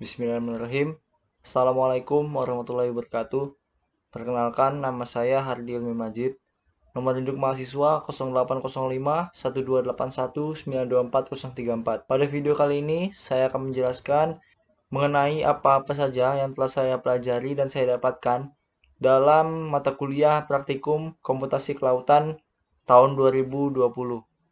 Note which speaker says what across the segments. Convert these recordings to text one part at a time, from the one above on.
Speaker 1: Bismillahirrahmanirrahim. Assalamualaikum warahmatullahi wabarakatuh. Perkenalkan, nama saya Hardi Ilmi Majid. Nomor induk mahasiswa 0805 1281 924 034. Pada video kali ini, saya akan menjelaskan mengenai apa-apa saja yang telah saya pelajari dan saya dapatkan dalam mata kuliah praktikum komputasi kelautan tahun 2020.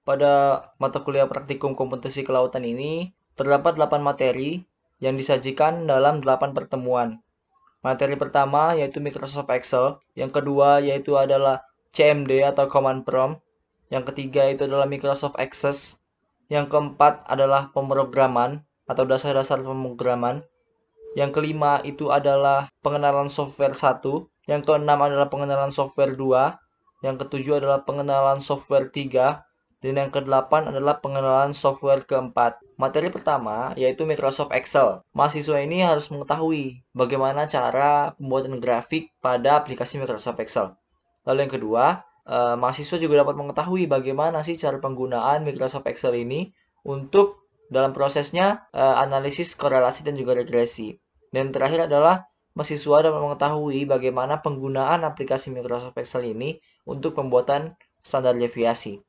Speaker 1: Pada mata kuliah praktikum komputasi kelautan ini, terdapat 8 materi yang disajikan dalam 8 pertemuan. Materi pertama yaitu Microsoft Excel, yang kedua yaitu adalah CMD atau Command Prompt, yang ketiga itu adalah Microsoft Access, yang keempat adalah pemrograman atau dasar-dasar pemrograman, yang kelima itu adalah pengenalan software 1, yang keenam adalah pengenalan software 2, yang ketujuh adalah pengenalan software 3, dan yang kedelapan adalah pengenalan software keempat. Materi pertama yaitu Microsoft Excel. Mahasiswa ini harus mengetahui bagaimana cara pembuatan grafik pada aplikasi Microsoft Excel. Lalu yang kedua, mahasiswa juga dapat mengetahui bagaimana sih cara penggunaan Microsoft Excel ini untuk dalam prosesnya analisis korelasi dan juga regresi. Dan terakhir adalah mahasiswa dapat mengetahui bagaimana penggunaan aplikasi Microsoft Excel ini untuk pembuatan standar deviasi.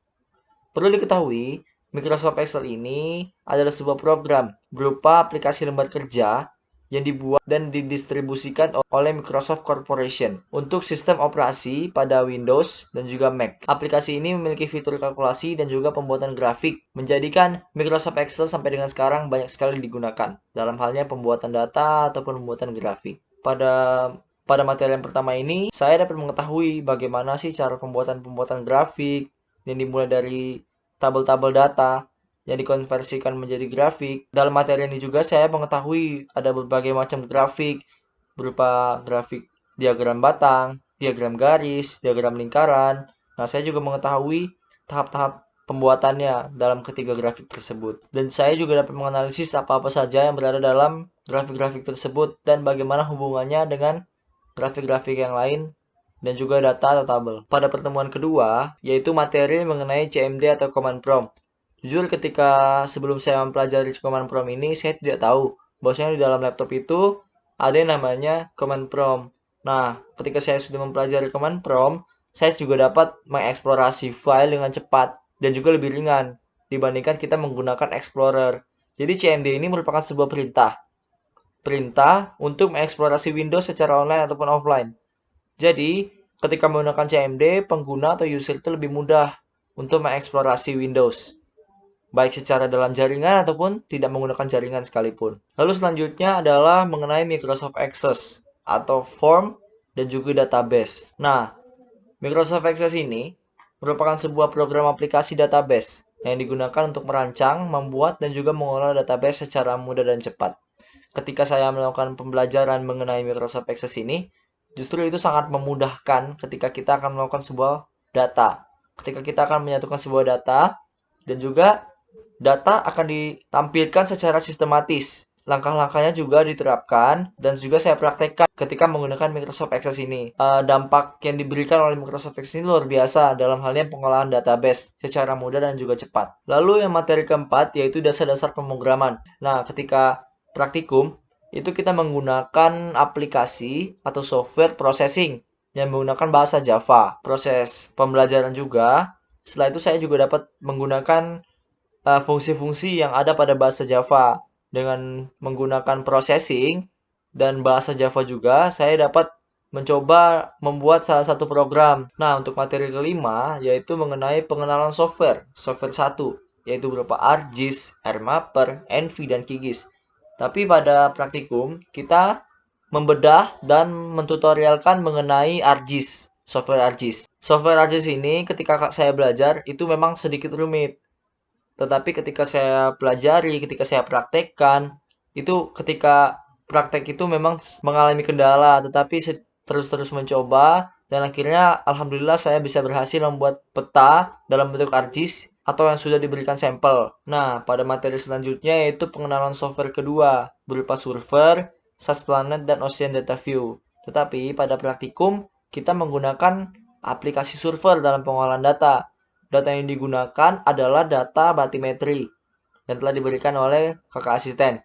Speaker 1: Perlu diketahui, Microsoft Excel ini adalah sebuah program berupa aplikasi lembar kerja yang dibuat dan didistribusikan oleh Microsoft Corporation untuk sistem operasi pada Windows dan juga Mac. Aplikasi ini memiliki fitur kalkulasi dan juga pembuatan grafik, menjadikan Microsoft Excel sampai dengan sekarang banyak sekali digunakan dalam halnya pembuatan data ataupun pembuatan grafik. Pada materi yang pertama ini, saya dapat mengetahui bagaimana sih cara pembuatan grafik, yang dimulai dari tabel-tabel data yang dikonversikan menjadi grafik. Dalam materi ini juga saya mengetahui ada berbagai macam grafik berupa grafik diagram batang, diagram garis, diagram lingkaran. Nah, saya juga mengetahui tahap-tahap pembuatannya dalam ketiga grafik tersebut. Dan saya juga dapat menganalisis apa-apa saja yang berada dalam grafik-grafik tersebut dan bagaimana hubungannya dengan grafik-grafik yang lain dan juga data atau tabel. Pada pertemuan kedua, yaitu materi mengenai CMD atau Command Prompt. Jujur ketika sebelum saya mempelajari Command Prompt ini, saya tidak tahu bahwasanya di dalam laptop itu ada yang namanya Command Prompt. Nah, ketika saya sudah mempelajari Command Prompt, saya juga dapat mengeksplorasi file dengan cepat dan juga lebih ringan dibandingkan kita menggunakan Explorer. Jadi CMD ini merupakan sebuah perintah untuk mengeksplorasi Windows secara online ataupun offline. Jadi, ketika menggunakan CMD, pengguna atau user itu lebih mudah untuk mengeksplorasi Windows, baik secara dalam jaringan ataupun tidak menggunakan jaringan sekalipun. Lalu selanjutnya adalah mengenai Microsoft Access atau Form dan juga database. Nah, Microsoft Access ini merupakan sebuah program aplikasi database yang digunakan untuk merancang, membuat, dan juga mengolah database secara mudah dan cepat. Ketika saya melakukan pembelajaran mengenai Microsoft Access ini, justru itu sangat memudahkan ketika kita akan melakukan sebuah data. Ketika kita akan menyatukan sebuah data, dan juga data akan ditampilkan secara sistematis. Langkah-langkahnya juga diterapkan, dan juga saya praktekkan ketika menggunakan Microsoft Access ini. Dampak yang diberikan oleh Microsoft Access ini luar biasa dalam halnya pengolahan database secara mudah dan juga cepat. Lalu yang materi keempat, yaitu dasar-dasar pemrograman. Nah, ketika praktikum, itu kita menggunakan aplikasi atau software processing yang menggunakan bahasa Java. Proses pembelajaran juga, setelah itu saya juga dapat menggunakan fungsi-fungsi yang ada pada bahasa Java. Dengan menggunakan processing dan bahasa Java juga, saya dapat mencoba membuat salah satu program. Nah, untuk materi kelima, yaitu mengenai pengenalan software 1, yaitu berupa ArcGIS, AirMapper, Envy, dan QGIS. Tapi pada praktikum, kita membedah dan mentutorialkan mengenai ArcGIS, software ArcGIS. Software ArcGIS ini ketika saya belajar, itu memang sedikit rumit. Tetapi ketika saya pelajari, ketika saya praktekkan, itu ketika praktek itu memang mengalami kendala, tetapi terus-terus mencoba, dan akhirnya alhamdulillah saya bisa berhasil membuat peta dalam bentuk ArcGIS atau yang sudah diberikan sampel. Nah, pada materi selanjutnya yaitu pengenalan software kedua, berupa Surfer, SAS Planet, dan Ocean Data View. Tetapi pada praktikum, kita menggunakan aplikasi Surfer dalam pengolahan data. Data yang digunakan adalah data batimetri yang telah diberikan oleh kakak asisten.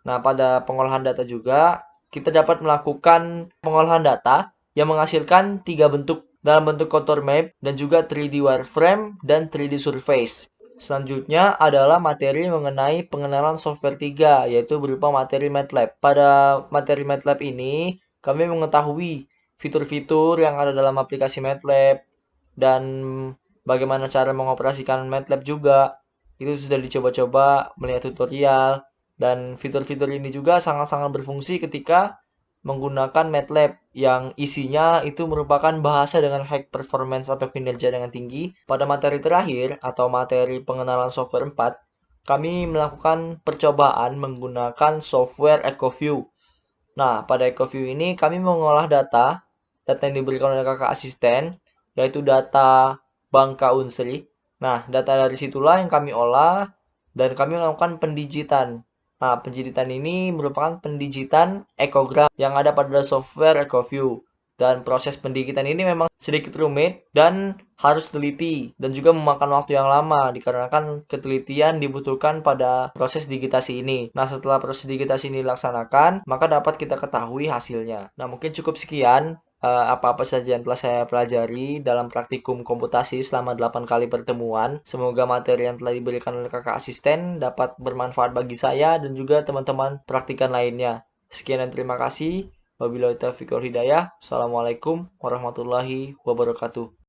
Speaker 1: Nah, pada pengolahan data juga, kita dapat melakukan pengolahan data yang menghasilkan tiga bentuk dalam bentuk contour map dan juga 3D wireframe dan 3D surface. Selanjutnya adalah materi mengenai pengenalan software 3, yaitu berupa materi MATLAB. Pada materi MATLAB ini, kami mengetahui fitur-fitur yang ada dalam aplikasi MATLAB dan bagaimana cara mengoperasikan MATLAB juga. Itu sudah dicoba-coba melihat tutorial, dan fitur-fitur ini juga sangat-sangat berfungsi ketika menggunakan MATLAB yang isinya itu merupakan bahasa dengan high performance atau kinerja dengan tinggi. Pada materi terakhir atau materi pengenalan software 4, kami melakukan percobaan menggunakan software EcoView. Nah, pada EcoView ini kami mengolah data yang diberikan oleh kakak asisten, yaitu data Bangka Unsri. Nah, data dari situlah yang kami olah dan kami melakukan pendigitan. Nah, pendigitan ini merupakan pendigitan ekogram yang ada pada software EcoView. Dan proses pendigitan ini memang sedikit rumit dan harus teliti dan juga memakan waktu yang lama dikarenakan ketelitian dibutuhkan pada proses digitasi ini. Nah, setelah proses digitasi ini dilaksanakan, maka dapat kita ketahui hasilnya. Nah, mungkin cukup sekian apa-apa saja yang telah saya pelajari dalam praktikum komputasi selama 8 kali pertemuan. Semoga materi yang telah diberikan oleh kakak asisten dapat bermanfaat bagi saya dan juga teman-teman praktikan lainnya. Sekian dan terima kasih. Wabillahi taufiq wal hidayah. Assalamualaikum warahmatullahi wabarakatuh.